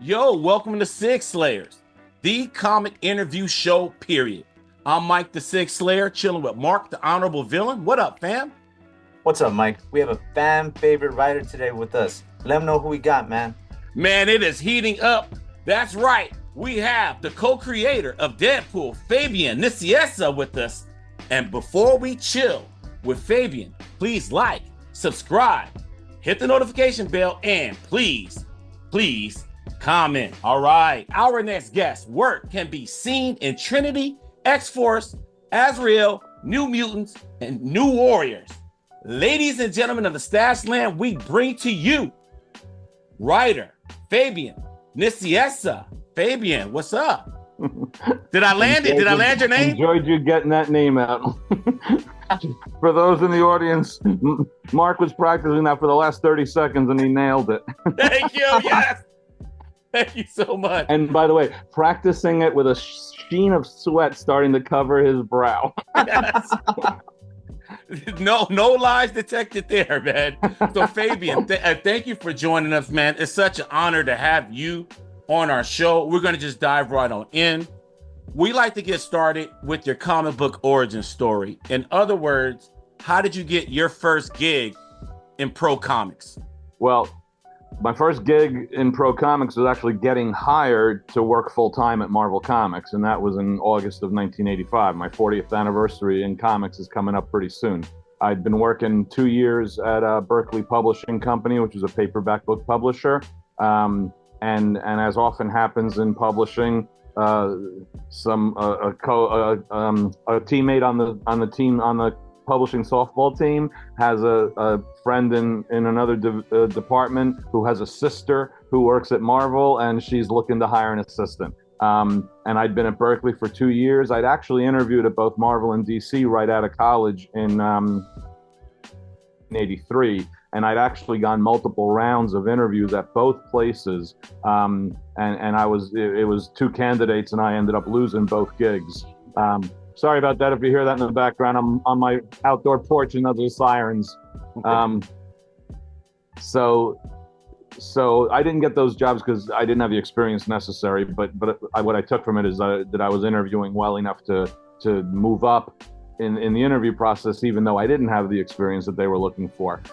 Yo, welcome to Sig Slayers, the comic interview show, period. I'm Mike the Sig Slayer, chilling with Mark the Honorable Villain. What up, fam? What's up, Mike? We have a fan favorite writer today with us. Let him know who we got, man. Man, it is heating up. That's right. We have the co-creator of Deadpool, Fabian Nicieza, with us. And before we chill with Fabian, please like, subscribe, hit the notification bell, and please comment. All right. Our next guest work can be seen in Trinity, X-Force, Azrael, New Mutants, and New Warriors. Ladies and gentlemen of the Stash Land, we bring to you writer Fabian Nicieza. Fabian, what's up? Did I land it? Did I land your name? Enjoyed you getting that name out. For those in the audience, Mark was practicing that for the last 30 seconds and he nailed it. Thank you. Yes. Thank you so much. And by the way, practicing it with a sheen of sweat starting to cover his brow. Yes. No lies detected there, man. So Fabian, thank you for joining us, man. It's such an honor to have you on our show. We're going to just dive right on in. We like to get started with your comic book origin story. In other words, how did you get your first gig in pro comics? Well, my first gig in pro comics was actually getting hired to work full-time at Marvel Comics, and that was in August of 1985. My 40th anniversary in comics is coming up pretty soon. I'd been working 2 years at Berkeley Publishing Company, which is a paperback book publisher. And as often happens in publishing, a teammate on the publishing softball team has a friend in another department who has a sister who works at Marvel, and she's looking to hire an assistant. And I'd been at Berkeley for 2 years. I'd actually interviewed at both Marvel and DC right out of college in 83. And I'd actually gone multiple rounds of interviews at both places. And it was two candidates, and I ended up losing both gigs. Sorry about that. If you hear that in the background, I'm on my outdoor porch and there's sirens. So I didn't get those jobs because I didn't have the experience necessary. But what I took from it is that I was interviewing well enough to move up in the interview process, even though I didn't have the experience that they were looking for.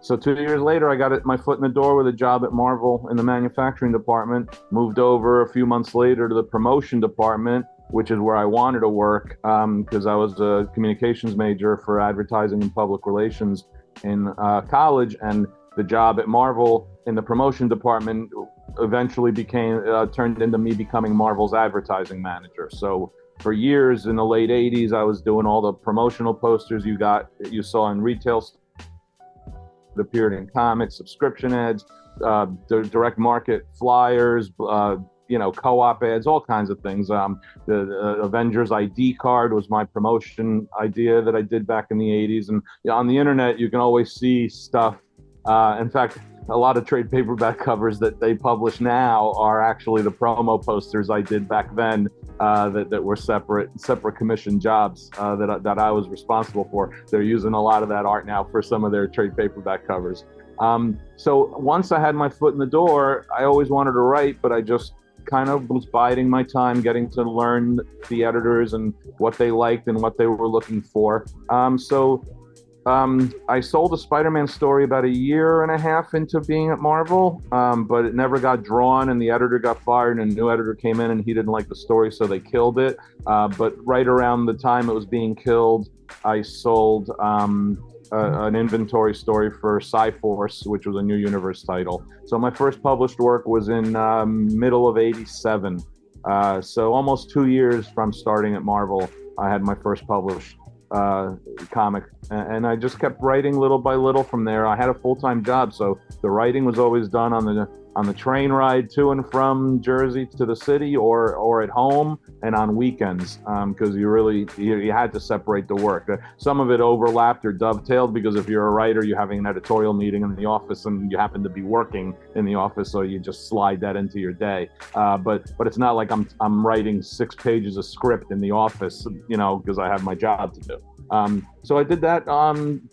So 2 years later, I got my foot in the door with a job at Marvel in the manufacturing department, moved over a few months later to the promotion department, which is where I wanted to work because I was a communications major for advertising and public relations in college. And the job at Marvel in the promotion department eventually turned into me becoming Marvel's advertising manager. So for years in the late 80s, I was doing all the promotional posters you saw in retail, that appeared in comics, subscription ads, direct market flyers, co-op ads, all kinds of things. The Avengers ID card was my promotion idea that I did back in the 80s. And on the internet, you can always see stuff. In fact, a lot of trade paperback covers that they publish now are actually the promo posters I did back then that were separate commission jobs that I was responsible for. They're using a lot of that art now for some of their trade paperback covers. So once I had my foot in the door, I always wanted to write, but I just kind of was biding my time, getting to learn the editors and what they liked and what they were looking for. I sold a Spider-Man story about 1.5 years into being at Marvel, but it never got drawn, and the editor got fired, and a new editor came in, and he didn't like the story, so they killed it. But right around the time it was being killed, I sold an inventory story for Cyforce, which was a New Universe title. So my first published work was in middle of '87. So almost 2 years from starting at Marvel, I had my first published comic, and I just kept writing little by little from there. I had a full-time job, so the writing was always done on the train ride to and from Jersey to the city, or at home, and on weekends, because you had to separate the work. Some of it overlapped or dovetailed, because if you're a writer, you're having an editorial meeting in the office and you happen to be working in the office, so you just slide that into your day. But it's not like I'm writing 6 pages of script in the office, because I have my job to do. So I did that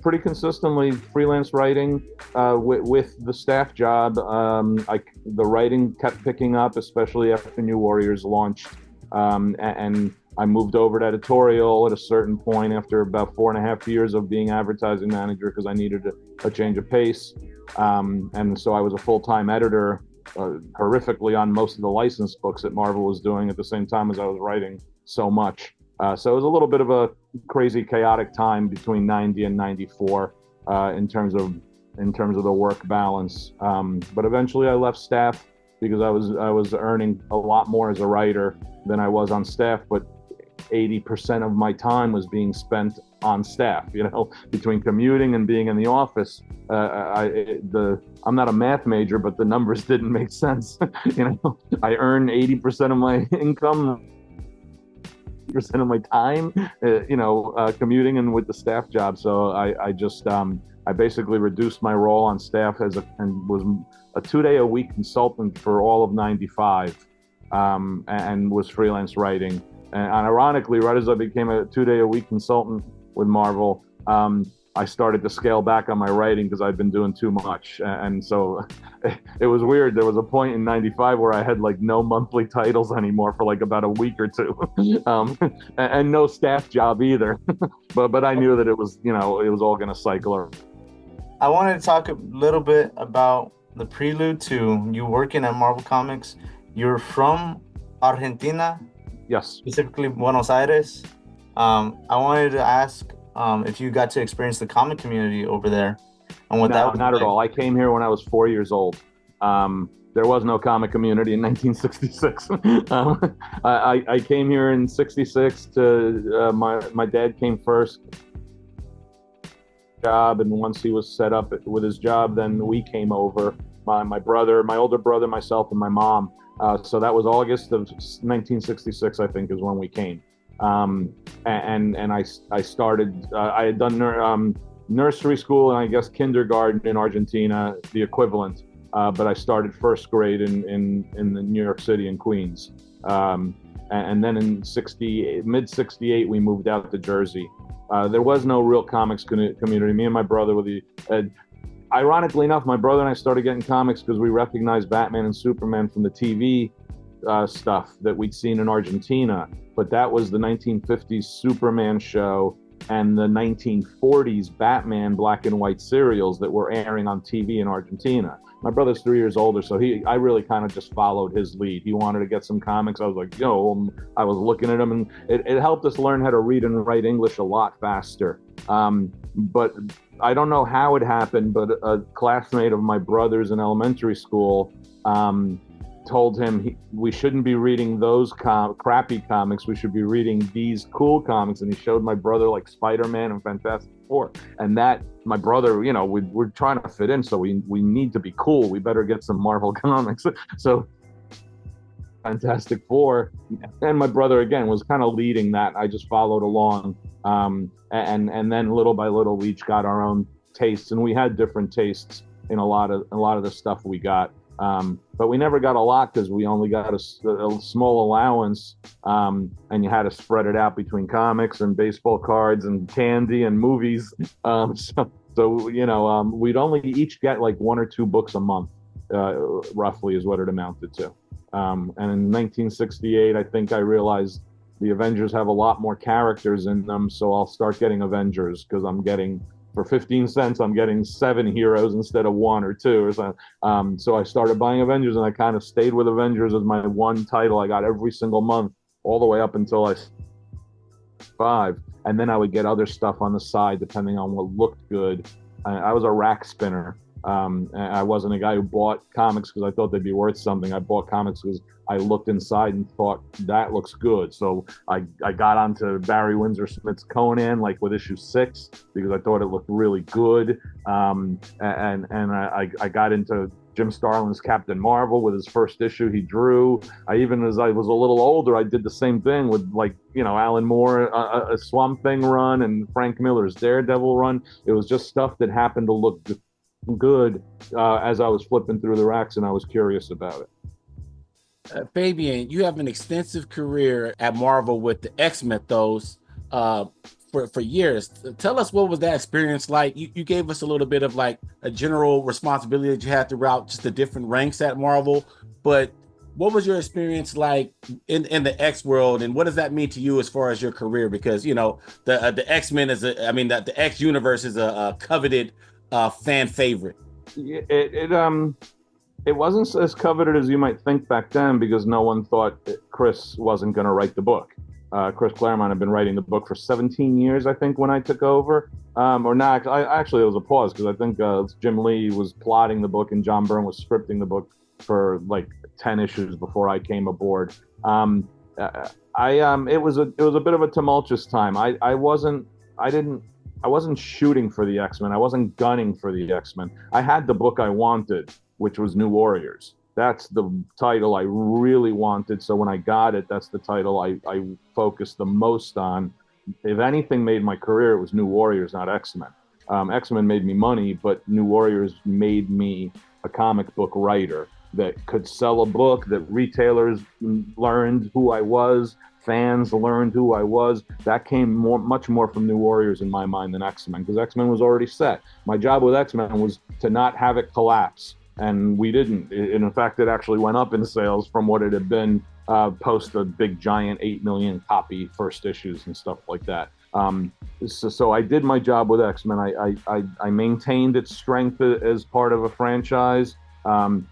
pretty consistently, freelance writing with the staff job. The writing kept picking up, especially after New Warriors launched. And I moved over to editorial at a certain point after about 4.5 years of being advertising manager because I needed a change of pace. And so I was a full-time editor, horrifically on most of the licensed books that Marvel was doing at the same time as I was writing so much. So it was a little bit of a crazy, chaotic time between 90 and 94 in terms of the work balance. But eventually I left staff because I was earning a lot more as a writer than I was on staff, but 80% of my time was being spent on staff, between commuting and being in the office. I'm not a math major, but the numbers didn't make sense. I earn 80% of my income, percent of my time, commuting and with the staff job. So I basically reduced my role on staff and was a 2-day-a-week consultant for all of 95, and was freelance writing. And ironically, right as I became a 2-day-a-week consultant with Marvel, I started to scale back on my writing because I'd been doing too much. And so it was weird. There was a point in 95 where I had like no monthly titles anymore for like about a week or two, and no staff job either. but I knew that it was all going to cycle. I wanted to talk a little bit about the prelude to you working at Marvel Comics. You're from Argentina. Yes. Specifically Buenos Aires. I wanted to ask if you got to experience the comic community over there and what that was not like. At all. I came here when I was 4 years old. There was no comic community in 1966. I came here in 66 to my dad came first job, and once he was set up with his job, then we came over. My brother, my older brother, myself, and my mom. So that was August of 1966, I think, is when we came. And I started. I had done nursery school and I guess kindergarten in Argentina, the equivalent. But I started first grade in the New York City in Queens. And then in mid '68, we moved out to Jersey. There was no real comics community. Me and my brother were ironically enough, my brother and I started getting comics because we recognized Batman and Superman from the TV stuff that we'd seen in Argentina. But that was the 1950s Superman show and the 1940s Batman black and white serials that were airing on TV in Argentina. My brother's 3 years older, so I really kind of just followed his lead. He wanted to get some comics. I was like, I was looking at them, and it helped us learn how to read and write English a lot faster. But I don't know how it happened, but a classmate of my brother's in elementary school told him we shouldn't be reading those crappy comics. We should be reading these cool comics. And he showed my brother like Spider-Man and Fantastic Four. And that, my brother, we're trying to fit in, so we need to be cool. We better get some Marvel comics. So Fantastic Four, and my brother again was kind of leading that. I just followed along, and then little by little we each got our own tastes, and we had different tastes in a lot of the stuff we got. But we never got a lot because we only got a small allowance, and you had to spread it out between comics and baseball cards and candy and movies. So we'd only each get like 1 or 2 books a month, roughly is what it amounted to. And in 1968, I think I realized the Avengers have a lot more characters in them, so I'll start getting Avengers because for 15 cents, I'm getting 7 heroes instead of 1 or 2 or something. So I started buying Avengers, and I kind of stayed with Avengers as my one title I got every single month, all the way up until I 5. And then I would get other stuff on the side depending on what looked good. I was a rack spinner. I wasn't a guy who bought comics because I thought they'd be worth something. I bought comics because I looked inside and thought that looks good. So I got onto Barry Windsor Smith's Conan, like with issue 6, because I thought it looked really good. And I got into Jim Starlin's Captain Marvel with his first issue he drew. As I was a little older, I did the same thing with Alan Moore, a Swamp Thing run, and Frank Miller's Daredevil run. It was just stuff that happened to look good as I was flipping through the racks, and I was curious about it. Fabian, you have an extensive career at Marvel with the X-Mythos. for years. Tell us, what was that experience like? You gave us a little bit of like a general responsibility that you had throughout just the different ranks at Marvel, but what was your experience like in the X world, and what does that mean to you as far as your career? Because the X-Men is the X universe is a coveted fan favorite. It wasn't as coveted as you might think back then, because no one thought Chris wasn't going to write the book. Chris Claremont had been writing the book for 17 years, I think, when I took over. Or not, actually, it was a pause, because I think Jim Lee was plotting the book and John Byrne was scripting the book for like 10 issues before I came aboard. It was a bit of a tumultuous time. I wasn't shooting for the X-Men. I wasn't gunning for the X-Men. I had the book I wanted, which was New Warriors. That's the title I really wanted. So when I got it, that's the title I focused the most on. If anything made my career, it was New Warriors, not X-Men. X-Men made me money, but New Warriors made me a comic book writer that could sell a book, that retailers learned who I was, fans learned who I was. That came much more from New Warriors in my mind than X-Men, because X-Men was already set. My job with X-Men was to not have it collapse, and we didn't. In fact, it actually went up in sales from what it had been post the big giant 8 million copy first issues and stuff like that. So I did my job with X-Men. I maintained its strength as part of a franchise.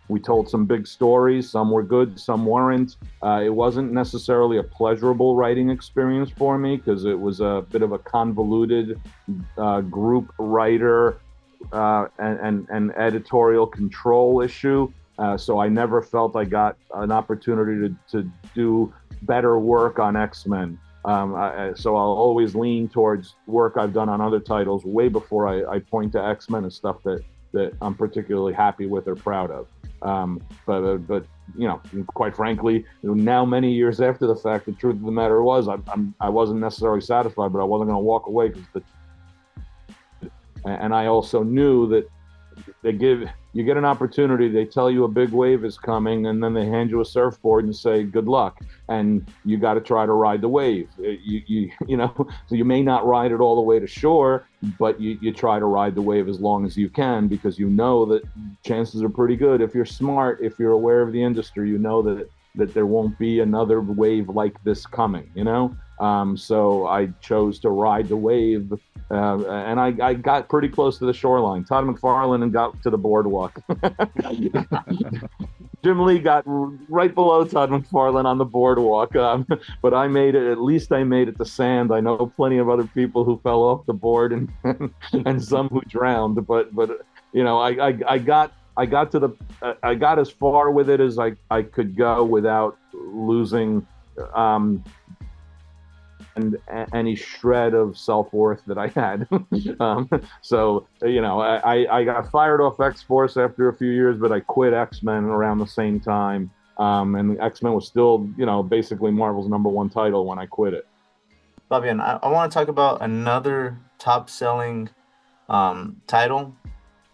We told some big stories. Some were good, some weren't. It wasn't necessarily a pleasurable writing experience for me, because it was a bit of a convoluted group writer and editorial control issue. So I never felt I got an opportunity to do better work on X-Men. So I'll always lean towards work I've done on other titles way before I point to X-Men and stuff that I'm particularly happy with or proud of. But quite frankly, now many years after the fact, the truth of the matter was I wasn't necessarily satisfied, but I wasn't going to walk away, and I also knew that you get an opportunity, they tell you a big wave is coming, and then they hand you a surfboard and say good luck, and you got to try to ride the wave. So you may not ride it all the way to shore, but you try to ride the wave as long as you can, because you know that chances are pretty good, if you're smart, if you're aware of the industry, you know that there won't be another wave like this coming, so I chose to ride the wave, and I got pretty close to the shoreline. Todd McFarlane and got to the boardwalk. Jim Lee got right below Todd McFarlane on the boardwalk, but I made it. At least I made it to sand. I know plenty of other people who fell off the board and some who drowned. But I got as far with it as I could go without losing and any shred of self-worth that I had. I got fired off X-Force after a few years, but I quit X-Men around the same time. And X-Men was still, basically Marvel's #1 title when I quit it. Fabian, I want to talk about another top-selling title.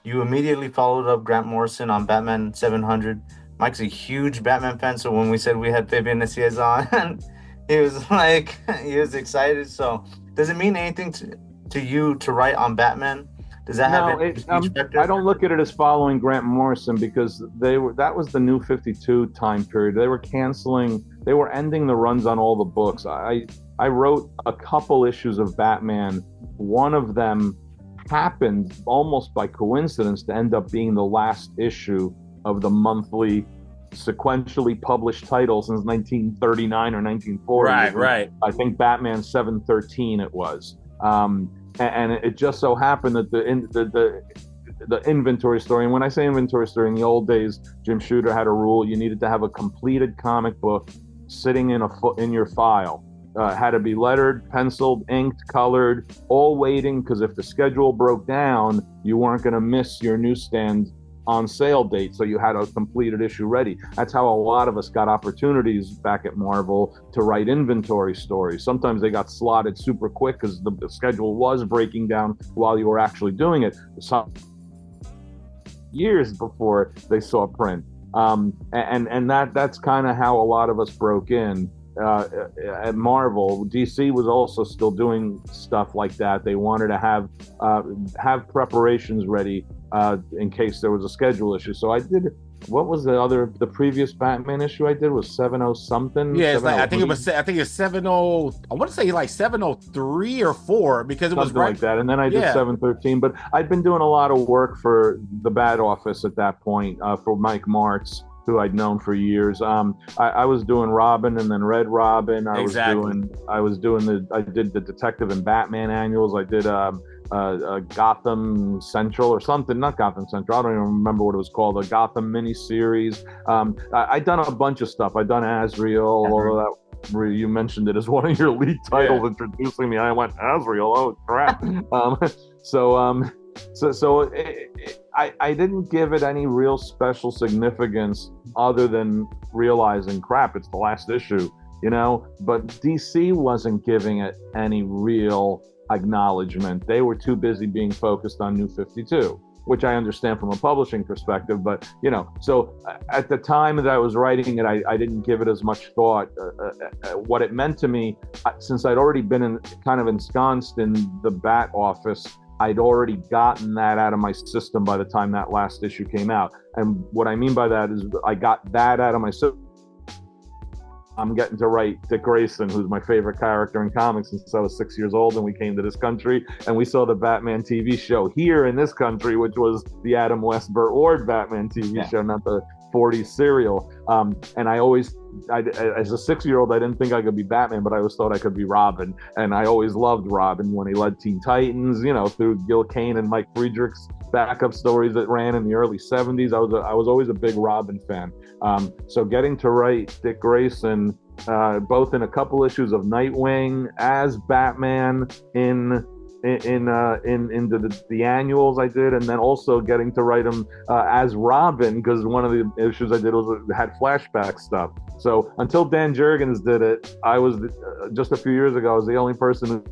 You immediately followed up Grant Morrison on Batman 700. Mike's a huge Batman fan, so when we said we had Fabian Nicieza on, he was excited. So does it mean anything to you to write on Batman? Does that have any factor? I don't look at it as following Grant Morrison, because that was the New 52 time period. They were ending the runs on all the books. I wrote a couple issues of Batman. One of them happened almost by coincidence to end up being the last issue of the monthly sequentially published title since 1939 or 1940. Right. I think Batman 713 it was. And it just so happened that the inventory story, and when I say inventory story, in the old days, Jim Shooter had a rule: you needed to have a completed comic book sitting in your file. Had to be lettered, penciled, inked, colored, all waiting, because if the schedule broke down, you weren't going to miss your newsstand on sale date, so you had a completed issue ready. That's how a lot of us got opportunities back at Marvel to write inventory stories. Sometimes they got slotted super quick because the schedule was breaking down while you were actually doing it. Some years before they saw print. And that's kind of how a lot of us broke in. at Marvel, DC was also still doing stuff like that. They wanted to have preparations ready in case there was a schedule issue. So I did. What was the previous Batman issue I did was 70 something? Yeah, it's like I think it's 70. I want to say like 703 or 4 because it was something like that. And then I did 713. But I'd been doing a lot of work for the Bat Office at that point for Mike Martz, who I'd known for years. I was doing Robin and then Red Robin. I did the Detective and Batman annuals. I did Gotham Central or something, not Gotham Central. I don't even remember what it was called. A Gotham miniseries. I'd done a bunch of stuff. I'd done Azrael, although that you mentioned it as one of your lead titles introducing me. I went, Azrael, oh crap. I didn't give it any real special significance other than realizing, crap, it's the last issue, but DC wasn't giving it any real acknowledgement. They were too busy being focused on New 52, which I understand from a publishing perspective, but so at the time that I was writing it, I didn't give it as much thought. What it meant to me, since I'd already been kind of ensconced in the Bat Office, I'd already gotten that out of my system by the time that last issue came out. And what I mean by that is I got that out of my system. I'm getting to write Dick Grayson, who's my favorite character in comics since I was 6 years old, and we came to this country and we saw the Batman TV show here in this country, which was the Adam West Burt Ward Batman TV show, not the 40s serial. And as a 6-year-old, I didn't think I could be Batman, but I always thought I could be Robin. And I always loved Robin when he led Teen Titans, through Gil Kane and Mike Friedrich's backup stories that ran in the early 70s. I was always a big Robin fan. So getting to write Dick Grayson, both in a couple issues of Nightwing as Batman in the annuals I did, and then also getting to write him as Robin, because one of the issues I did had flashback stuff. So until Dan Jurgens did it, I was just a few years ago, I was the only person who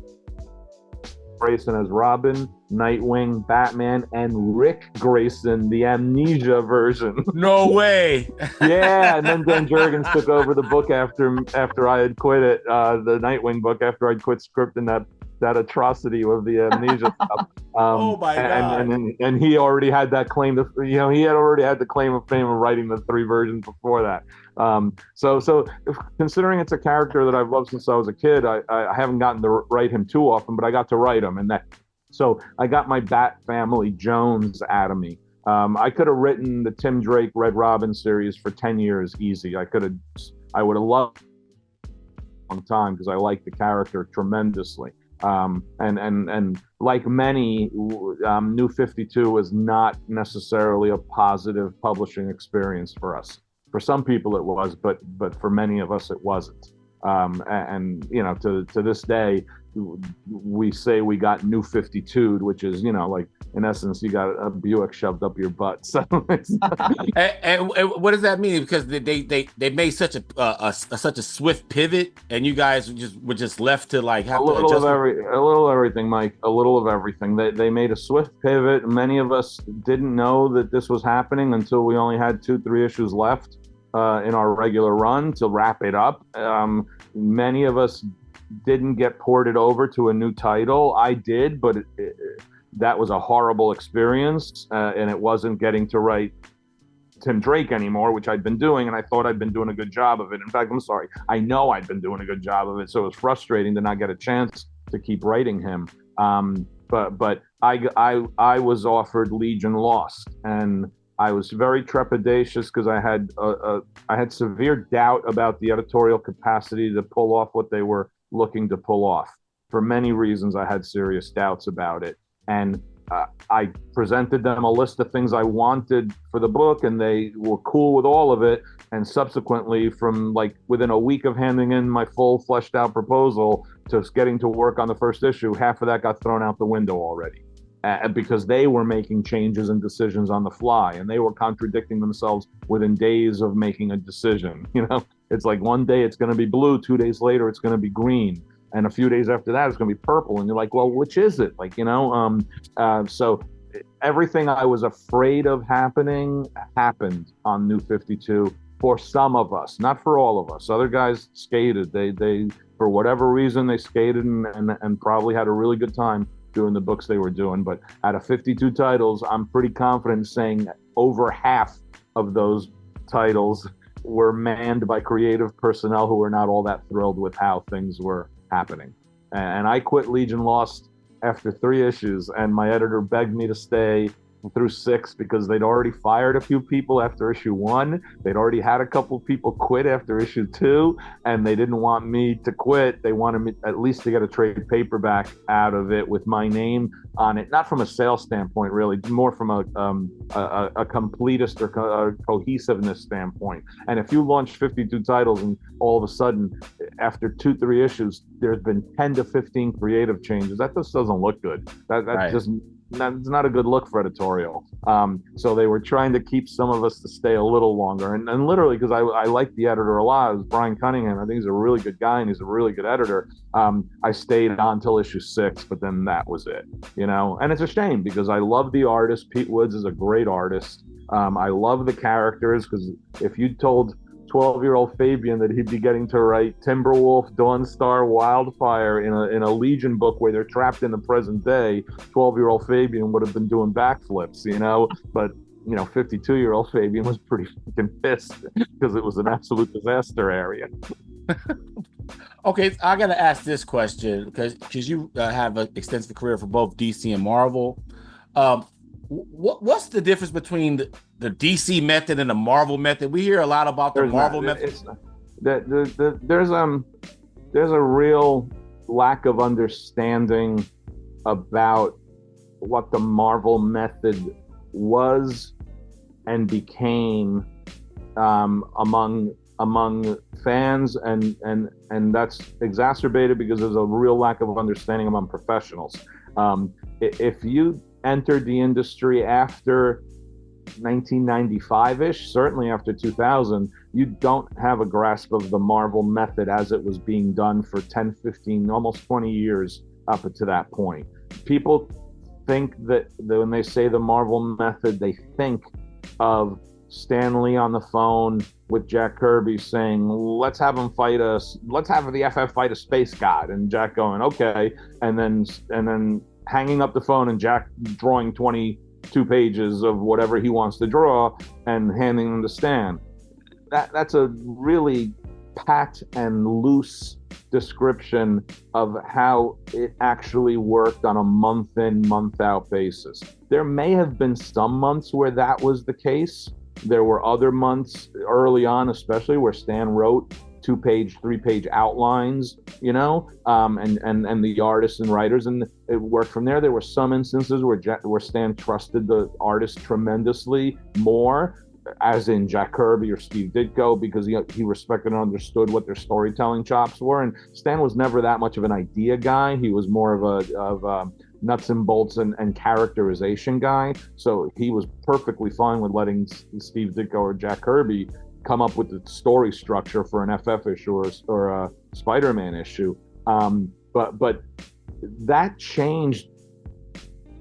Grayson as Robin, Nightwing, Batman, and Rick Grayson, the Amnesia version. No way. Yeah, and then Dan Jurgens took over the book after I had quit it, the Nightwing book, after I'd quit scripting that atrocity of the Amnesia stuff. Oh my God! And he already had that claim to, he had already had the claim of fame of writing the 3 versions before that. So considering it's a character that I've loved since I was a kid, I haven't gotten to write him too often, but I got to write him, so I got my Bat Family Jones out of me. I could have written the Tim Drake Red Robin series for 10 years easy. I would have loved it a long time because I like the character tremendously. And like many, New 52 was not necessarily a positive publishing experience for us. For some people it was, but for many of us it wasn't. And to this day, we say we got New 52'd, which is, like in essence, you got a Buick shoved up your butt. So and what does that mean? Because they made such a swift pivot, and you guys were just left to like have a little of everything, Mike. A little of everything. They made a swift pivot. Many of us didn't know that this was happening until we only had 2-3 issues left in our regular run to wrap it up. Many of us didn't get ported over to a new title. I did, but that was a horrible experience, and it wasn't getting to write Tim Drake anymore, which I'd been doing, and I thought I'd been doing a good job of it. In fact, I'm sorry, I know I'd been doing a good job of it, so it was frustrating to not get a chance to keep writing him. But I was offered Legion Lost, and I was very trepidatious because I had severe doubt about the editorial capacity to pull off what they were looking to pull off. For many reasons, I had serious doubts about it. And I presented them a list of things I wanted for the book, and they were cool with all of it. And subsequently, from like within a week of handing in my full fleshed out proposal to getting to work on the first issue, half of that got thrown out the window already. Because they were making changes and decisions on the fly, and they were contradicting themselves within days of making a decision. It's like one day it's going to be blue, 2 days later it's going to be green, and a few days after that it's going to be purple, and you're like, well, which is it? So everything I was afraid of happened on New 52, for some of us, not for all of us. Other guys skated. They for whatever reason, they skated and probably had a really good time doing the books they were doing. But out of 52 titles, I'm pretty confident saying over half of those titles were manned by creative personnel who were not all that thrilled with how things were happening. And I quit Legion Lost after 3 issues, and my editor begged me to stay through 6 because they'd already fired a few people after issue 1. They'd already had a couple people quit after issue 2, and they didn't want me to quit. They wanted me at least to get a trade paperback out of it with my name on it, not from a sales standpoint, really, more from a completist or a cohesiveness standpoint. And if you launch 52 titles and all of a sudden, after 2-3 issues, there's been 10 to 15 creative changes, that just doesn't look good. That right. Just it's not a good look for editorial. So they were trying to keep some of us to stay a little longer. And literally, because I like the editor a lot, it was Brian Cunningham. I think he's a really good guy and he's a really good editor. I stayed on until issue 6, but then that was it, you know? And it's a shame because I love the artist. Pete Woods is a great artist. I love the characters because if you told 12-year-old Fabian that he'd be getting to write Timberwolf, Dawnstar, Wildfire in a Legion book where they're trapped in the present day, 12-year-old Fabian would have been doing backflips, you know? But, you know, 52-year-old Fabian was pretty fucking pissed because it was an absolute disaster area. Okay, I got to ask this question because you have an extensive career for both DC and Marvel. What's the difference between the DC method and the Marvel method? We hear a lot about the Marvel method. There's a real lack of understanding about what the Marvel method was and became among fans, and that's exacerbated because there's a real lack of understanding among professionals. If you entered the industry after 1995-ish, certainly after 2000, you don't have a grasp of the Marvel method as it was being done for 10, 15, almost 20 years up to that point. People think that when they say the Marvel method, they think of Stan Lee on the phone with Jack Kirby saying, let's have the FF fight a space god, and Jack going, okay, and then hanging up the phone and Jack drawing 22 pages of whatever he wants to draw and handing them to Stan. That's a really pat and loose description of how it actually worked on a month in, month out basis. There may have been some months where that was the case. There were other months early on, especially where Stan wrote 2-page, 3-page outlines, you know, and the artists and writers, and it worked from there. There were some instances where Stan trusted the artist tremendously more, as in Jack Kirby or Steve Ditko, because he respected and understood what their storytelling chops were. And Stan was never that much of an idea guy. He was more of a nuts and bolts and characterization guy. So he was perfectly fine with letting Steve Ditko or Jack Kirby come up with the story structure for an FF issue or a Spider-Man issue. But that changed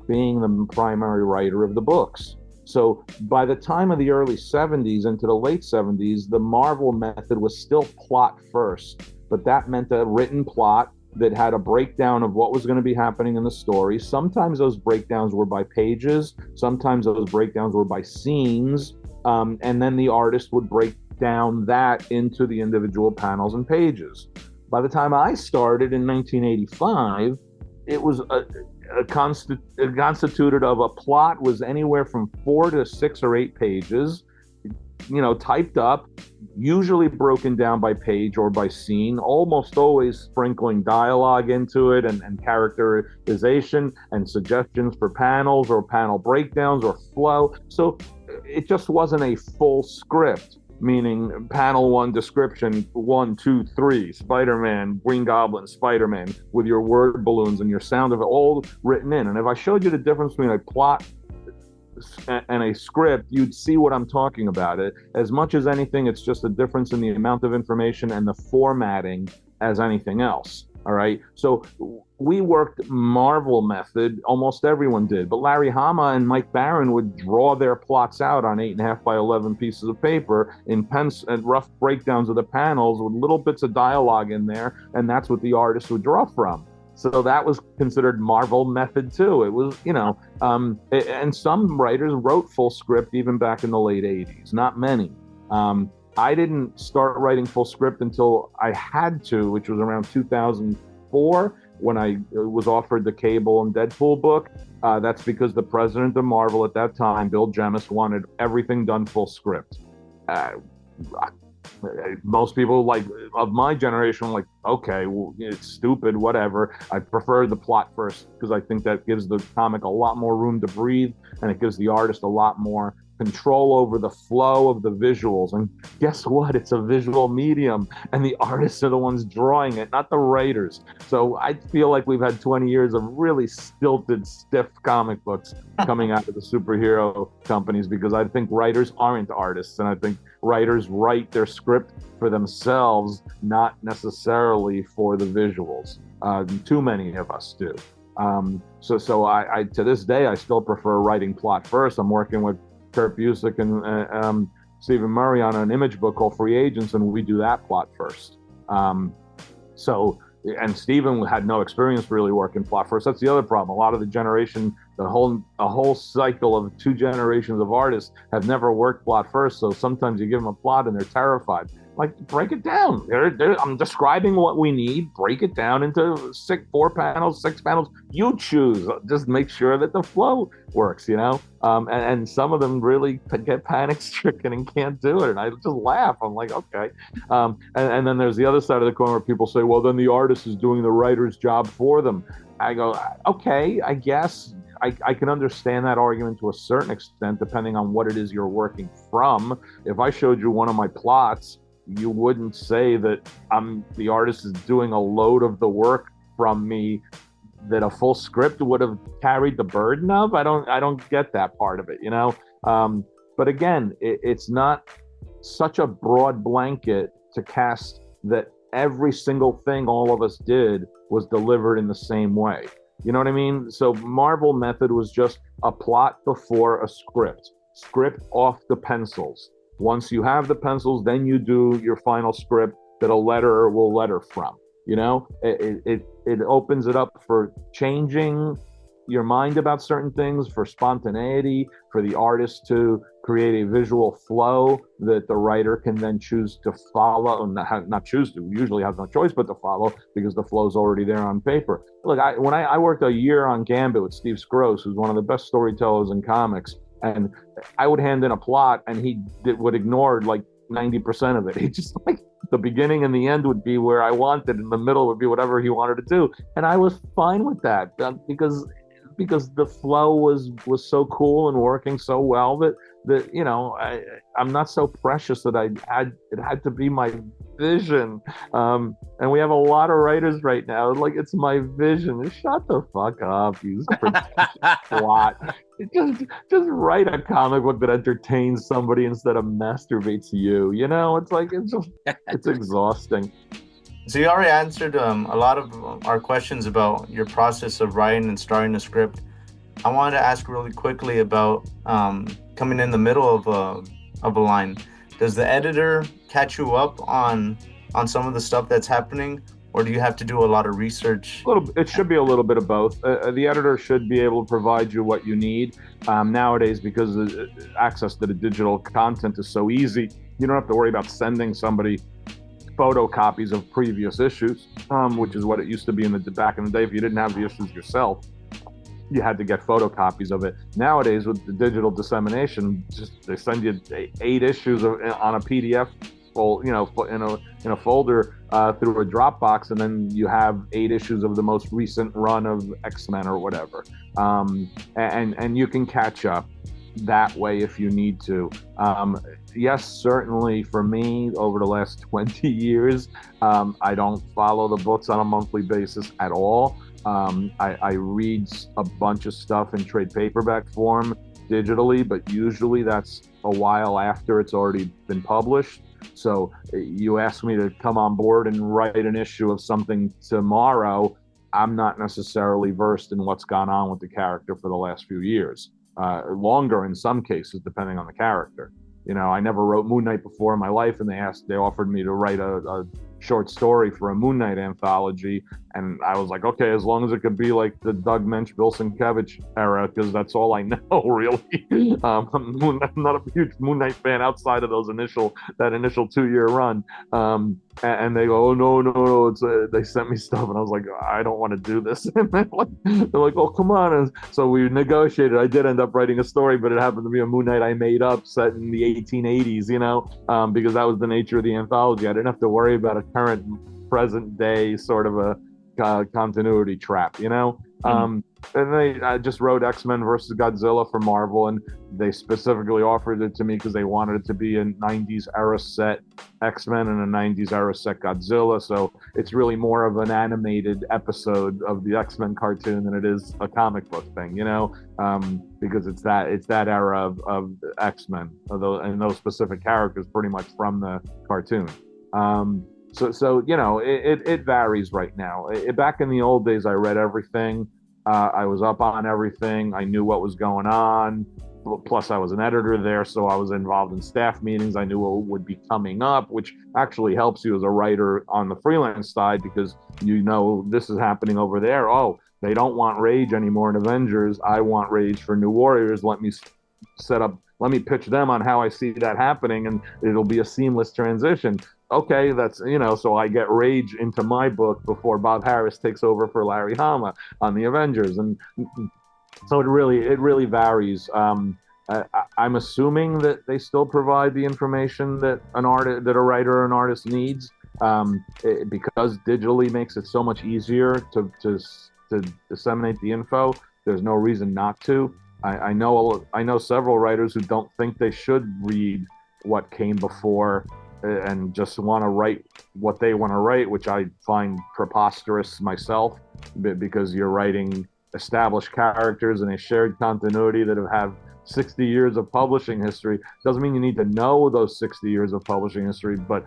being the primary writer of the books. So by the time of the early 70s into the late 70s, the Marvel method was still plot first, but that meant a written plot that had a breakdown of what was going to be happening in the story. Sometimes those breakdowns were by pages, sometimes those breakdowns were by scenes, and then the artist would break down that into the individual panels and pages. By the time I started in 1985, it was constituted of a plot was anywhere from 4 to 6 or 8 pages, you know, typed up, usually broken down by page or by scene, almost always sprinkling dialogue into it and characterization and suggestions for panels or panel breakdowns or flow. So it just wasn't a full script, meaning panel 1 description, 1, 2, 3, Spider-Man, Green Goblin, Spider-Man, with your word balloons and your sound of it all written in. And if I showed you the difference between a plot and a script, you'd see what I'm talking about. It as much as anything, it's just a difference in the amount of information and the formatting as anything else. All right. So we worked Marvel method. Almost everyone did. But Larry Hama and Mike Barron would draw their plots out on 8.5 by 11 pieces of paper in pencil and rough breakdowns of the panels with little bits of dialogue in there. And that's what the artist would draw from. So that was considered Marvel method too. It was, and some writers wrote full script even back in the late 80s. Not many. I didn't start writing full script until I had to, which was around 2004 when I was offered the Cable and Deadpool book. That's because the president of Marvel at that time, Bill Jemas, wanted everything done full script. Most people like of my generation were like, okay, well, it's stupid, whatever. I prefer the plot first because I think that gives the comic a lot more room to breathe, and it gives the artist a lot more control over the flow of the visuals. And guess what? It's a visual medium, and the artists are the ones drawing it, not the writers. So I feel like we've had 20 years of really stilted, stiff comic books coming out of the superhero companies because I think writers aren't artists, and I think writers write their script for themselves, not necessarily for the visuals. Too many of us do. So I to this day, I still prefer writing plot first. I'm working with Kurt Busiek and Stephen Murray on an image book called Free Agents, and we do that plot first. And Stephen had no experience really working plot first. That's the other problem. A lot of the generation, a whole cycle of 2 generations of artists have never worked plot first. So sometimes you give them a plot and they're terrified. Like, break it down. I'm describing what we need. Break it down into 4 panels, 6 panels. You choose. Just make sure that the flow works, And some of them really get panic-stricken and can't do it. And I just laugh. I'm like, okay. And then there's the other side of the coin where people say, well, then the artist is doing the writer's job for them. I go, okay, I guess. I can understand that argument to a certain extent, depending on what it is you're working from. If I showed you one of my plots, you wouldn't say that the artist is doing a load of the work from me that a full script would have carried the burden of. I don't get that part of it, But again, it's not such a broad blanket to cast that every single thing all of us did was delivered in the same way. You know what I mean? So Marvel method was just a plot before a script off the pencils. Once you have the pencils, then you do your final script that a letterer will letter from. It opens it up for changing your mind about certain things, for spontaneity, for the artist to create a visual flow that the writer can then choose to follow, and not choose to, usually has no choice but to follow because the flow's already there on paper. Look, when I worked a year on Gambit with Steve Skroce, who's one of the best storytellers in comics, and I would hand in a plot and he would ignore like 90% of it. He just like the beginning and the end would be where I wanted, and the middle would be whatever he wanted to do. And I was fine with that because the flow was so cool and working so well that I'm not so precious that it had to be my vision. And we have a lot of writers right now. Like, it's my vision. Shut the fuck up, you twat. Just write a comic book that entertains somebody instead of masturbates you. It's exhausting. So you already answered a lot of our questions about your process of writing and starting a script. I wanted to ask really quickly about coming in the middle of a line. Does the editor catch you up on some of the stuff that's happening, or do you have to do a lot of research? It should be a little bit of both. The editor should be able to provide you what you need. Nowadays, because access to the digital content is so easy, you don't have to worry about sending somebody photocopies of previous issues, which is what it used to be back in the day. If you didn't have the issues yourself, you had to get photocopies of it. Nowadays, with the digital dissemination, they send you 8 issues on a PDF, in a folder through a Dropbox, and then you have 8 issues of the most recent run of X-Men or whatever, and you can catch up that way if you need to. Yes, certainly for me, over the last 20 years, I don't follow the books on a monthly basis at all. I read a bunch of stuff in trade paperback form digitally, but usually that's a while after it's already been published. So you ask me to come on board and write an issue of something tomorrow, I'm not necessarily versed in what's gone on with the character for the last few years. Longer in some cases, depending on the character. You know, I never wrote Moon Knight before in my life, and they offered me to write a short story for a Moon Knight anthology, and I was like, okay, as long as it could be like the Doug Mensch, Bill Sienkiewicz era, because that's all I know, really. I'm not a huge Moon Knight fan outside of that initial 2-year run. And they go, oh, no, they sent me stuff, and I was like, I don't want to do this. And they're like, oh, come on. And so we negotiated. I did end up writing a story, but it happened to be a Moon Knight I made up set in the 1880s, you know, because that was the nature of the anthology. I didn't have to worry about a current present day sort of a continuity trap, you know. And I just wrote X-Men versus Godzilla for Marvel, and they specifically offered it to me because they wanted it to be a 90s era set X-Men and a 90s era set Godzilla. So it's really more of an animated episode of the X-Men cartoon than it is a comic book thing, you know, because it's that era of X-Men, and those specific characters pretty much from the cartoon. So you know, it varies right now. Back in the old days, I read everything. I was up on everything. I knew what was going on. Plus, I was an editor there, so I was involved in staff meetings. I knew what would be coming up, which actually helps you as a writer on the freelance side, because you know this is happening over there. Oh, they don't want Rage anymore in Avengers. I want Rage for New Warriors. Let me pitch them on how I see that happening, and it'll be a seamless transition. Okay, that's, you know, so I get Rage into my book before Bob Harris takes over for Larry Hama on the Avengers, and so it really varies. I'm assuming that they still provide the information that that a writer or an artist needs, because digitally makes it so much easier to disseminate the info. There's no reason not to. I know several writers who don't think they should read what came before and just want to write what they want to write, which I find preposterous myself, because you're writing established characters in a shared continuity that have 60 years of publishing history. Doesn't mean you need to know those 60 years of publishing history, but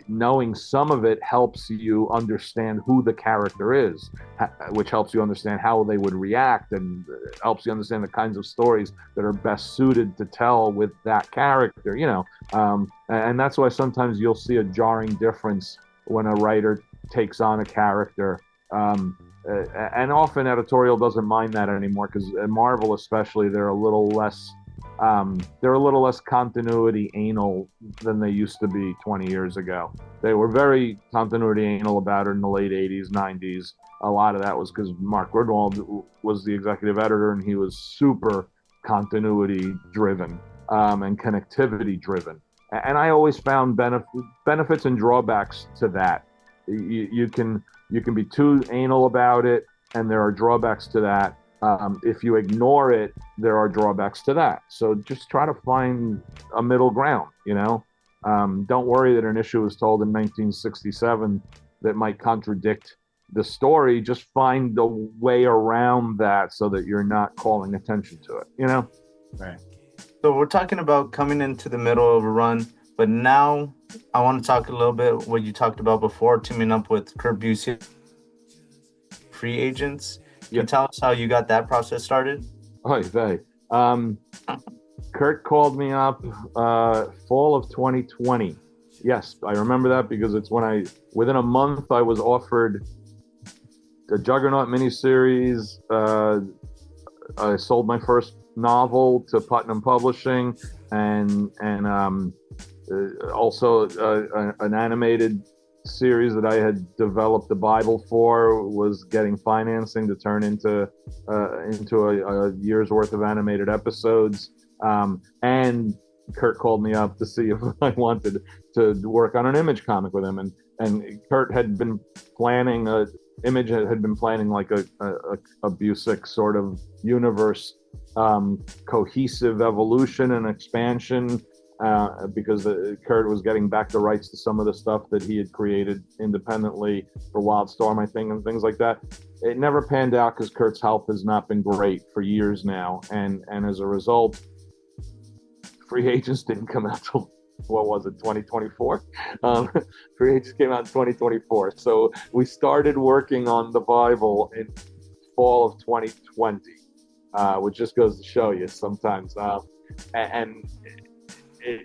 knowing some of it helps you understand who the character is, which helps you understand how they would react, and helps you understand the kinds of stories that are best suited to tell with that character, you know. And that's why sometimes you'll see a jarring difference when a writer takes on a character. And often editorial doesn't mind that anymore, because Marvel especially, they're a little less continuity anal than they used to be 20 years ago. They were very continuity anal about it in the late 80s, 90s. A lot of that was because Mark Grunwald was the executive editor, and he was super continuity driven, and connectivity driven. And I always found benefits and drawbacks to that. You can be too anal about it, and there are drawbacks to that. If you ignore it, there are drawbacks to that. So just try to find a middle ground, you know? Don't worry that an issue was told in 1967 that might contradict the story. Just find a way around that so that you're not calling attention to it, you know? Right. So we're talking about coming into the middle of a run, but now I want to talk a little bit what you talked about before, teaming up with Kurt Busiek, free agents. Can you tell us how you got that process started? Oy vey. Kurt called me up fall of 2020. Yes, I remember that because it's when within a month, I was offered a Juggernaut miniseries. I sold my first novel to Putnam Publishing, and also an animated series that I had developed the Bible for was getting financing to turn into a year's worth of animated episodes. And Kurt called me up to see if I wanted to work on an Image comic with him, and Kurt had been planning Image had been planning like a Busiek sort of universe, cohesive evolution and expansion, because Kurt was getting back the rights to some of the stuff that he had created independently for Wildstorm, I think, and things like that. It never panned out because Kurt's health has not been great for years now, and as a result, free agents didn't come out till what was it, 2024? 3H's came out in 2024. So we started working on the Bible in fall of 2020, which just goes to show you sometimes. And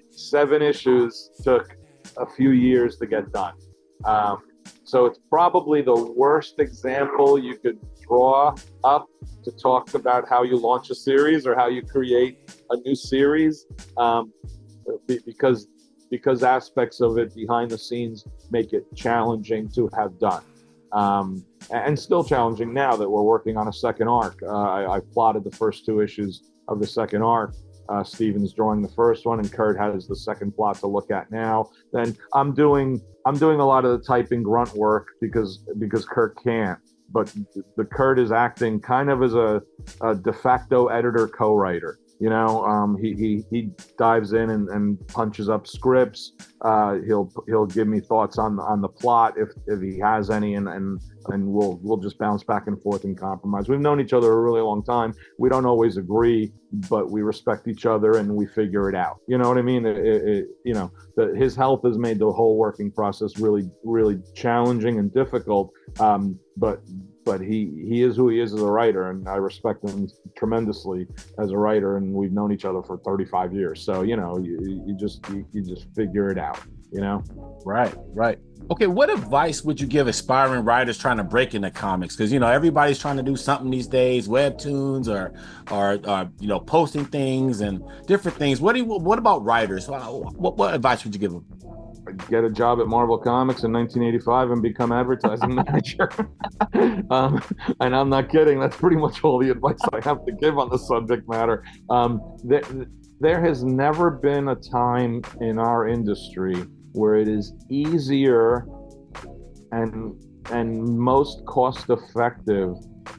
7 issues took a few years to get done. So it's probably the worst example you could draw up to talk about how you launch a series or how you create a new series, because aspects of it behind the scenes make it challenging to have done. And still challenging now that we're working on a second arc. I plotted the first 2 issues of the second arc. Steven's drawing the first one, and Kurt has the second plot to look at now. Then I'm doing a lot of the typing grunt work because Kurt can't. But the Kurt is acting kind of as a de facto editor co-writer. You know, he dives in and punches up scripts. He'll give me thoughts on the plot if he has any, and we'll just bounce back and forth and compromise. We've known each other a really long time. We don't always agree, but we respect each other and we figure it out. You know what I mean? His health has made the whole working process really, really challenging and difficult. But he is who he is as a writer, and I respect him tremendously as a writer, and we've known each other for 35 years. So, you just figure it out, Right. Okay, what advice would you give aspiring writers trying to break into comics? Because, everybody's trying to do something these days, webtoons or posting things and different things. What about writers? What advice would you give them? Get a job at Marvel Comics in 1985 and become advertising manager. And I'm not kidding. That's pretty much all the advice I have to give on the subject matter. There has never been a time in our industry where it is easier and most cost effective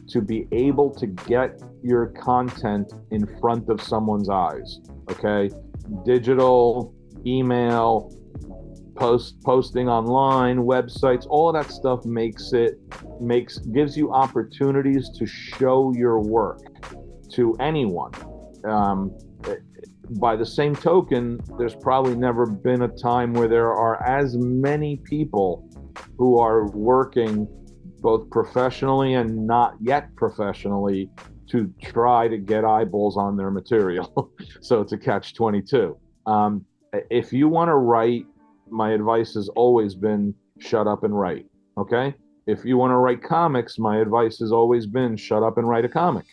to be able to get your content in front of someone's eyes. Okay, digital, email, posting online, websites, all of that stuff gives you opportunities to show your work to anyone. By the same token, there's probably never been a time where there are as many people who are working both professionally and not yet professionally to try to get eyeballs on their material. So it's a catch-22. If you want to write, my advice has always been shut up and write, okay? If you want to write comics, my advice has always been shut up and write a comic.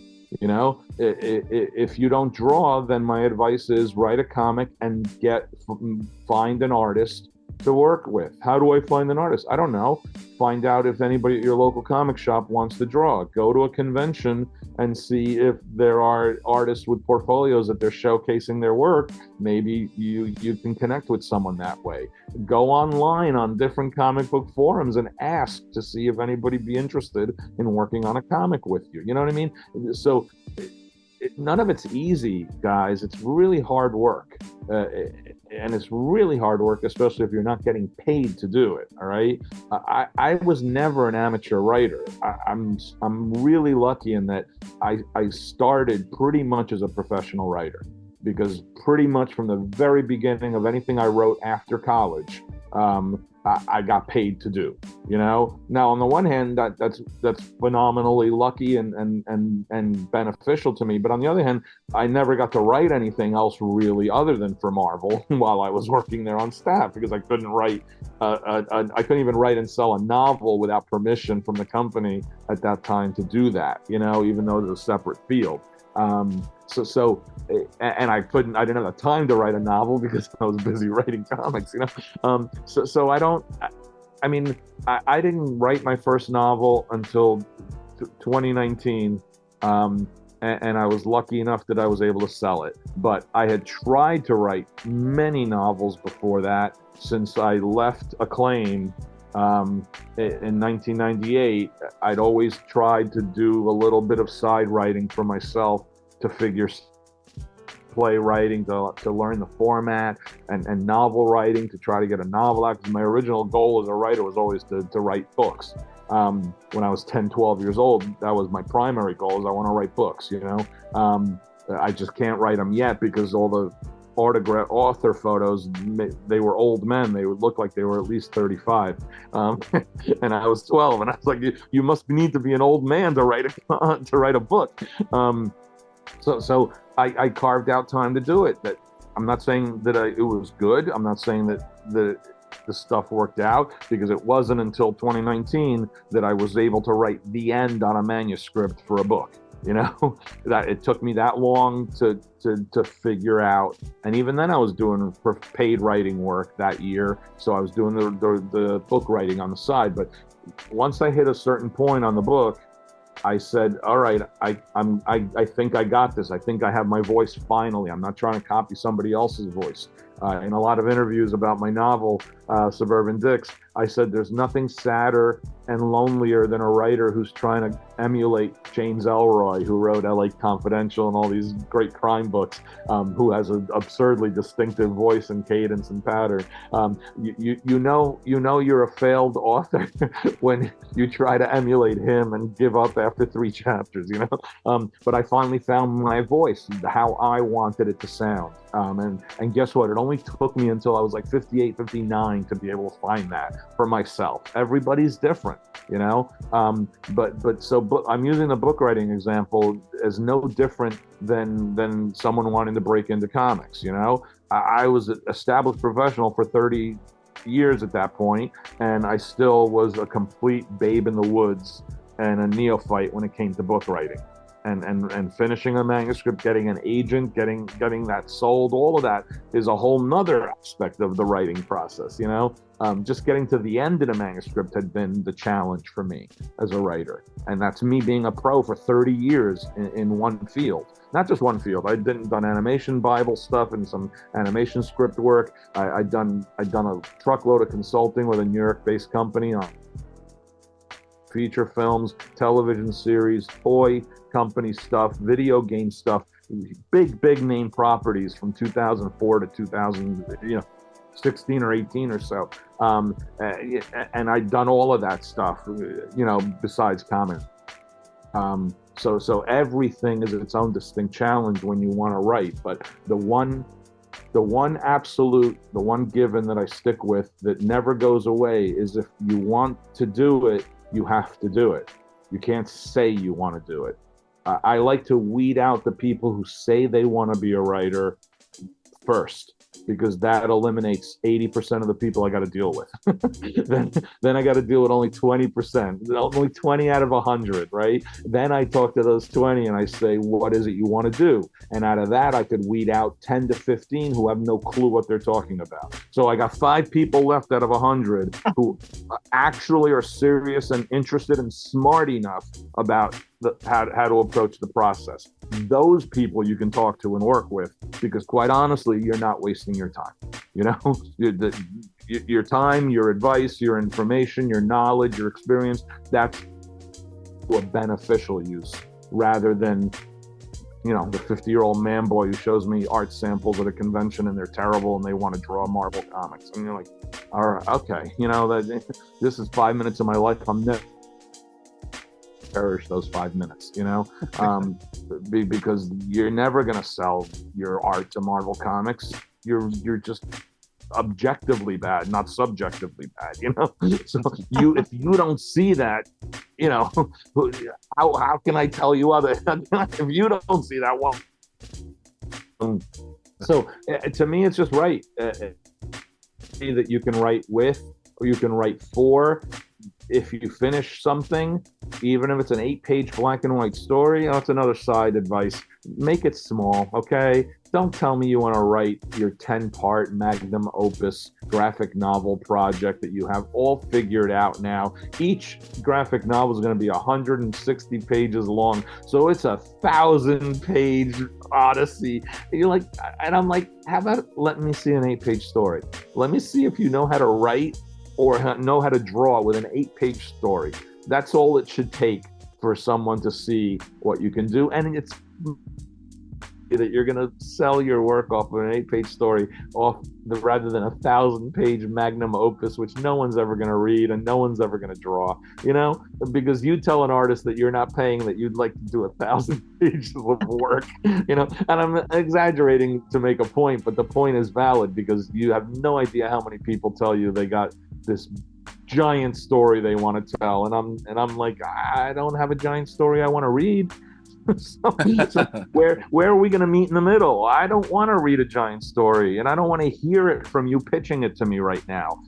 If you don't draw, then my advice is write a comic and find an artist to work with. How do I find an artist? I don't know. Find out if anybody at your local comic shop wants to draw. Go to a convention and see if there are artists with portfolios that they're showcasing their work. Maybe you can connect with someone that way. Go online on different comic book forums and ask to see if anybody be interested in working on a comic with you. You know what I mean? So none of it's easy, guys. It's really hard work. And it's really hard work, especially if you're not getting paid to do it. All right. I was never an amateur writer. I'm really lucky in that I started pretty much as a professional writer, because pretty much from the very beginning of anything I wrote after college, I got paid to do. Now on the one hand, that's phenomenally lucky and beneficial to me, but on the other hand, I never got to write anything else really other than for Marvel while I was working there on staff, because I couldn't write I couldn't even write and sell a novel without permission from the company at that time to do that, even though it was a separate field. So I didn't have the time to write a novel because I was busy writing comics, so I didn't write my first novel until 2019, and I was lucky enough that I was able to sell it. But I had tried to write many novels before that. Since I left Acclaim in 1998, I'd always tried to do a little bit of side writing for myself to figure playwriting, to learn the format, and novel writing, to try to get a novel out. Because my original goal as a writer was always to write books. When I was 10, 12 years old, that was my primary goal, is I want to write books, I just can't write them yet because all autograph author photos. They were old men. They would look like they were at least 35. And I was 12, and I was like, you must need to be an old man to write a book. So I carved out time to do it. That I'm not saying that it was good. I'm not saying that the stuff worked out, because it wasn't until 2019 that I was able to write the end on a manuscript for a book. That it took me that long to figure out. And even then I was doing paid writing work that year. So I was doing the book writing on the side. But once I hit a certain point on the book, I said, all right, I think I got this. I think I have my voice finally. I'm not trying to copy somebody else's voice. In a lot of interviews about my novel, Suburban Dicks, I said there's nothing sadder and lonelier than a writer who's trying to emulate James Ellroy, who wrote LA Confidential and all these great crime books, who has an absurdly distinctive voice and cadence and pattern. You know you're a failed author when you try to emulate him and give up after 3 chapters, But I finally found my voice, how I wanted it to sound. And guess what? It only took me until I was like 58, 59 to be able to find that for myself. Everybody's different, but I'm using the book writing example as no different than someone wanting to break into comics. I was an established professional for 30 years at that point, and I still was a complete babe in the woods and a neophyte when it came to book writing. And finishing a manuscript, getting an agent, getting that sold, all of that is a whole nother aspect of the writing process, Just getting to the end of the manuscript had been the challenge for me as a writer. And that's me being a pro for 30 years in one field. Not just one field. I'd done animation Bible stuff and some animation script work. I'd done a truckload of consulting with a New York-based company on feature films, television series, toy company stuff, video game stuff, big name properties from 2004 to 2016 or 18 or so. And I'd done all of that stuff, besides comics. So everything is its own distinct challenge when you want to write. But the one given that I stick with that never goes away is, if you want to do it, you have to do it. You can't say you want to do it. I like to weed out the people who say they want to be a writer first, because that eliminates 80% of the people I got to deal with. then I got to deal with only 20%, only 20 out of 100, right? Then I talk to those 20 and I say, what is it you want to do? And out of that, I could weed out 10 to 15 who have no clue what they're talking about. So I got 5 people left out of 100 who actually are serious and interested and smart enough about how to approach the process. Those people you can talk to and work with, because quite honestly, you're not wasting your time. Your time, your advice, your information, your knowledge, your experience, that's for beneficial use, rather than the 50-year-old man boy who shows me art samples at a convention and they're terrible and they want to draw Marvel comics. And you're like, all right, okay, this is 5 minutes of my life. I'm never cherish those 5 minutes, because you're never going to sell your art to Marvel Comics. You're just objectively bad, not subjectively bad, So if you don't see that, how can I tell you other? If you don't see that, well. So to me, it's just right that you can write with, or you can write for. If you finish something, even if it's an 8-page black and white story, that's another side advice. Make it small, okay? Don't tell me you want to write your 10-part magnum opus graphic novel project that you have all figured out now. Each graphic novel is going to be 160 pages long, so it's a 1,000-page odyssey. And I'm like, how about let me see an 8-page story? Let me see if you know how to write or know how to draw with an 8-page story. That's all it should take for someone to see what you can do. And it's that you're going to sell your work off of an 8-page story rather than a 1,000-page magnum opus, which no one's ever going to read and no one's ever going to draw, because you tell an artist that you're not paying that you'd like to do 1,000 pages of work, and I'm exaggerating to make a point, but the point is valid because you have no idea how many people tell you they got this giant story they want to tell, and I'm like, I don't have a giant story I want to read. so where are we going to meet in the middle? I don't want to read a giant story, and I don't want to hear it from you pitching it to me right now.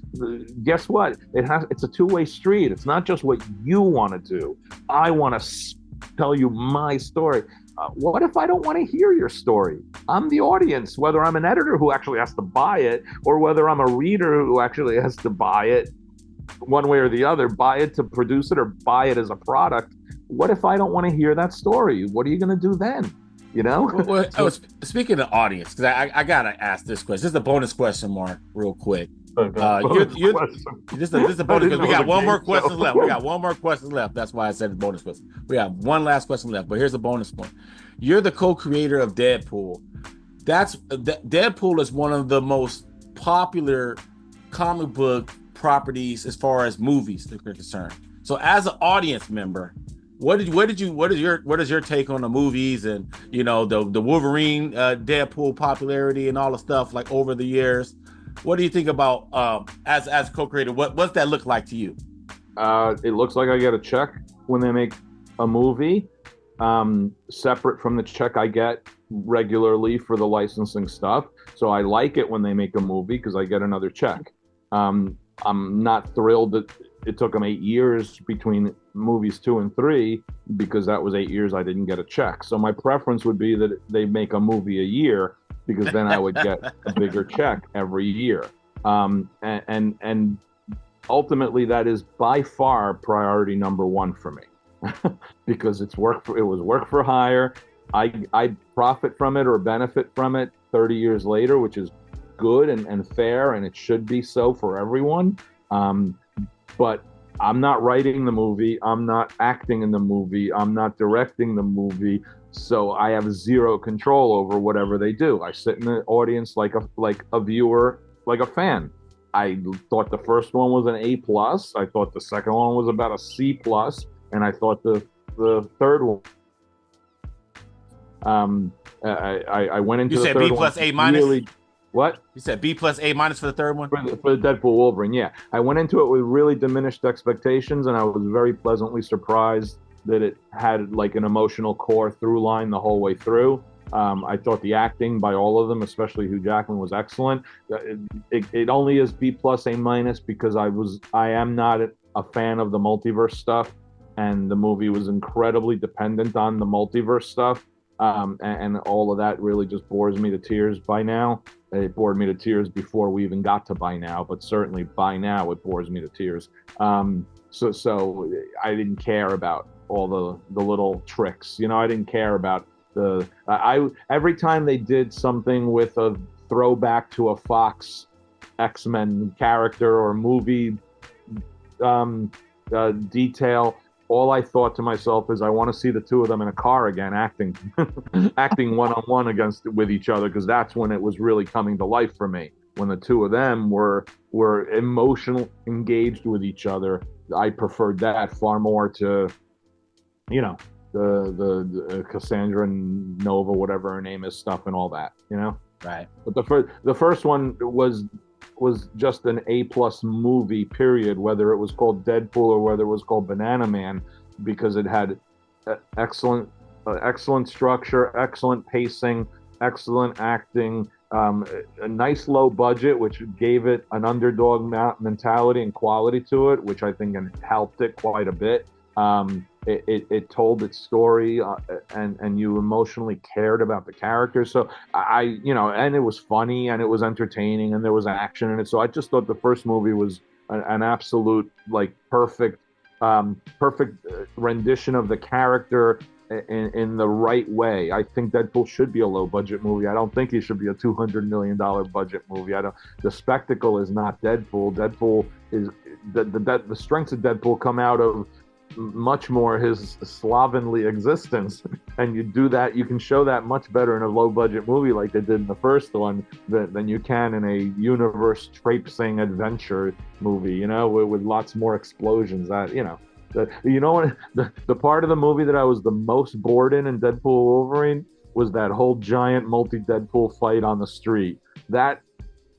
Guess what? It's a two-way street. It's not just what you want to do. I want to tell you my story. What if I don't want to hear your story? I'm the audience, whether I'm an editor who actually has to buy it or whether I'm a reader who actually has to buy it, one way or the other, buy it to produce it or buy it as a product. What if I don't want to hear that story? What are you going to do then? Speaking of audience, because I got to ask this question. This is a bonus question, Mark, real quick. This is a bonus question. We got one more question left. That's why I said it's bonus question. We got one last question left, but here's a bonus one. You're the co-creator of Deadpool. Deadpool is one of the most popular comic book properties as far as movies are concerned. So as an audience member, what is your take on the movies and the Wolverine Deadpool popularity and all the stuff like over the years? What do you think about as co-creator? What's that look like to you? It looks like I get a check when they make a movie, separate from the check I get regularly for the licensing stuff. So I like it when they make a movie because I get another check. I'm not thrilled that it took them 8 years between movies 2 and 3 because that was 8 years I didn't get a check. So my preference would be that they make a movie a year because then I would get a bigger check every year. And ultimately that is by far priority number one for me because it was work for hire. I profit from it or benefit from it 30 years later, which is good and fair, and it should be so for everyone. But I'm not writing the movie. I'm not acting in the movie. I'm not directing the movie. So I have zero control over whatever they do. I sit in the audience like a viewer, like a fan. I thought the first one was an A+. I thought the second one was about a C+, and I thought the third one. I went into the third one. You said B+, A-? Really, what? You said B+, A- for the third one? For the Deadpool Wolverine, yeah. I went into it with really diminished expectations, and I was very pleasantly surprised that it had like an emotional core through line the whole way through. I thought the acting by all of them, especially Hugh Jackman, was excellent. It only is B+, A- because I am not a fan of the multiverse stuff, and the movie was incredibly dependent on the multiverse stuff. And all of that really just bores me to tears by now. It bored me to tears before we even got to by now, but certainly by now it bores me to tears. So I didn't care about all the little tricks. I didn't care about every time they did something with a throwback to a Fox X-Men character or movie detail, all I thought to myself is I want to see the two of them in a car again, acting one-on-one with each other, because that's when it was really coming to life for me. When the two of them were emotionally engaged with each other, I preferred that far more to, the Cassandra and Nova, whatever her name is, stuff and all that, Right. But the first one was just an A+ movie, period, whether it was called Deadpool or whether it was called Banana Man, because it had excellent structure, excellent pacing, excellent acting, a nice low budget, which gave it an underdog mentality and quality to it, which I think helped it quite a bit. It told its story, and you emotionally cared about the characters. So and it was funny and it was entertaining and there was action in it. So I just thought the first movie was an absolute perfect rendition of the character in the right way. I think Deadpool should be a low budget movie. I don't think he should be a $200 million budget movie. The spectacle is not Deadpool. Deadpool is the strengths of Deadpool come out of much more his slovenly existence, and you do that, you can show that much better in a low budget movie like they did in the first one than you can in a universe traipsing adventure movie, you know, with lots more explosions. That, you know, the part of the movie that I was the most bored in Deadpool Wolverine was that whole giant multi-Deadpool fight on the street. That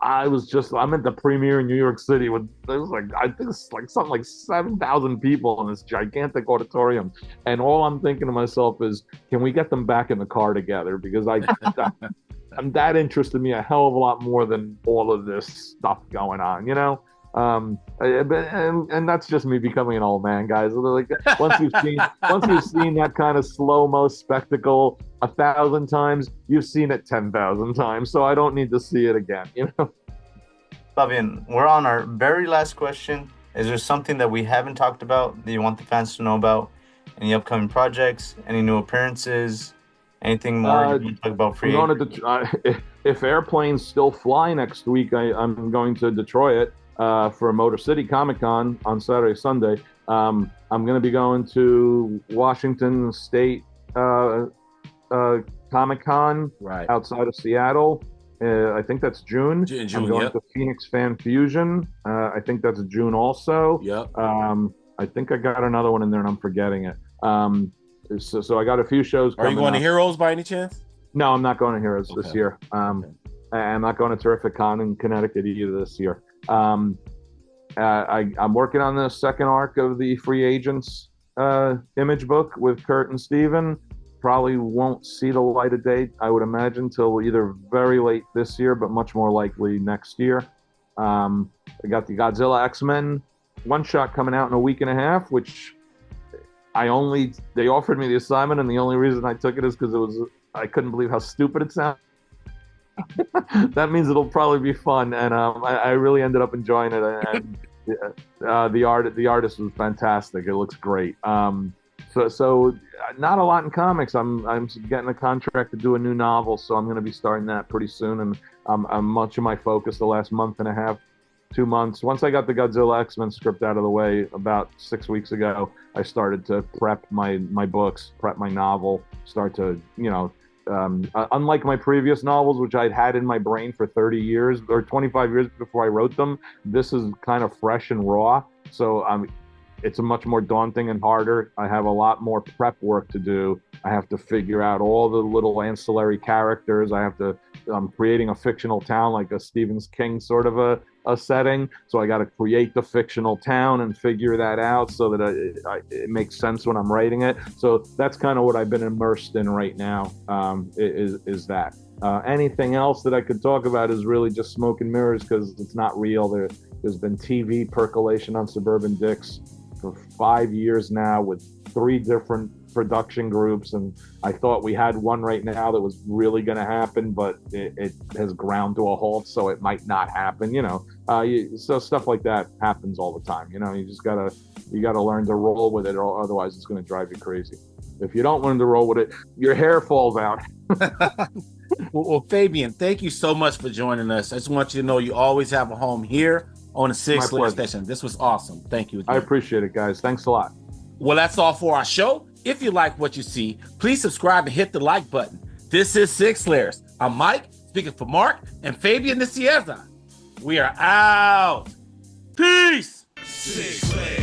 I'm at the premiere in New York City with, there was like, I think it's like something like 7,000 people in this gigantic auditorium. And all I'm thinking to myself is, can we get them back in the car together? Because that interested me a hell of a lot more than all of this stuff going on, you know? And that's just me becoming an old man, guys. Like, once you've seen that kind of slow-mo spectacle 1,000 times, you've seen it 10,000 times. So I don't need to see it again, you know. Fabian, we're on our very last question. Is there something that we haven't talked about that you want the fans to know about? Any upcoming projects? Any new appearances? Anything more you want to talk about? Free if airplanes still fly next week, I'm going to Detroit for Motor City Comic Con on Saturday, Sunday. I'm going to be going to Washington State Comic Con outside of Seattle. I think that's June. I'm going to Phoenix Fan Fusion. I think that's June also. Yep. I think I got another one in there and I'm forgetting it. So I got a few shows coming. Are you going up. to Heroes by any chance? No, I'm not going to Heroes this year. I'm not going to Terrific Con in Connecticut either this year. I'm working on the second arc of the Free Agents image book with Kurt and Steven. Probably won't see the light of day, I would imagine, till either very late this year, but much more likely next year. I got the Godzilla X-Men one-shot coming out in a week and a half, which they offered me the assignment, and the only reason I took it is because I couldn't believe how stupid it sounded. That means it'll probably be fun, and I really ended up enjoying it. And the artist was fantastic. It looks great. So not a lot in comics. I'm getting a contract to do a new novel, so I'm going to be starting that pretty soon. And I'm much of my focus the last month and a half, 2 months. Once I got the Godzilla X-Men script out of the way about 6 weeks ago, I started to prep my books, prep my novel, start to, you know, unlike my previous novels, which I'd had in my brain for 30 years or 25 years before I wrote them, this is kind of fresh and raw. So it's a much more daunting and harder. I have a lot more prep work to do. I have to figure out all the little ancillary characters. I'm creating a fictional town, like a Stephen King sort of a setting. So I got to create the fictional town and figure that out so that it makes sense when I'm writing it. So that's kind of what I've been immersed in right now, is that. Anything else that I could talk about is really just smoke and mirrors, because it's not real. There's been TV percolation on Suburban Dicks for 5 years now with 3 different production groups, and I thought we had one right now that was really going to happen, but it has ground to a halt, so it might not happen, you know. So stuff like that happens all the time, you know. You gotta learn to roll with it, or otherwise it's going to drive you crazy. If you don't learn to roll with it, your hair falls out. Well, Fabian, thank you so much for joining us. I just want you to know you always have a home here on the Sig Slayers station. This was awesome. Thank you again. I appreciate it, guys. Thanks a lot. Well, that's all for our show. If you like what you see, please subscribe and hit the like button. This is Sig Slayers. I'm Mike, speaking for Mark and Fabian Nicieza. We are out. Peace. Sig Slayers.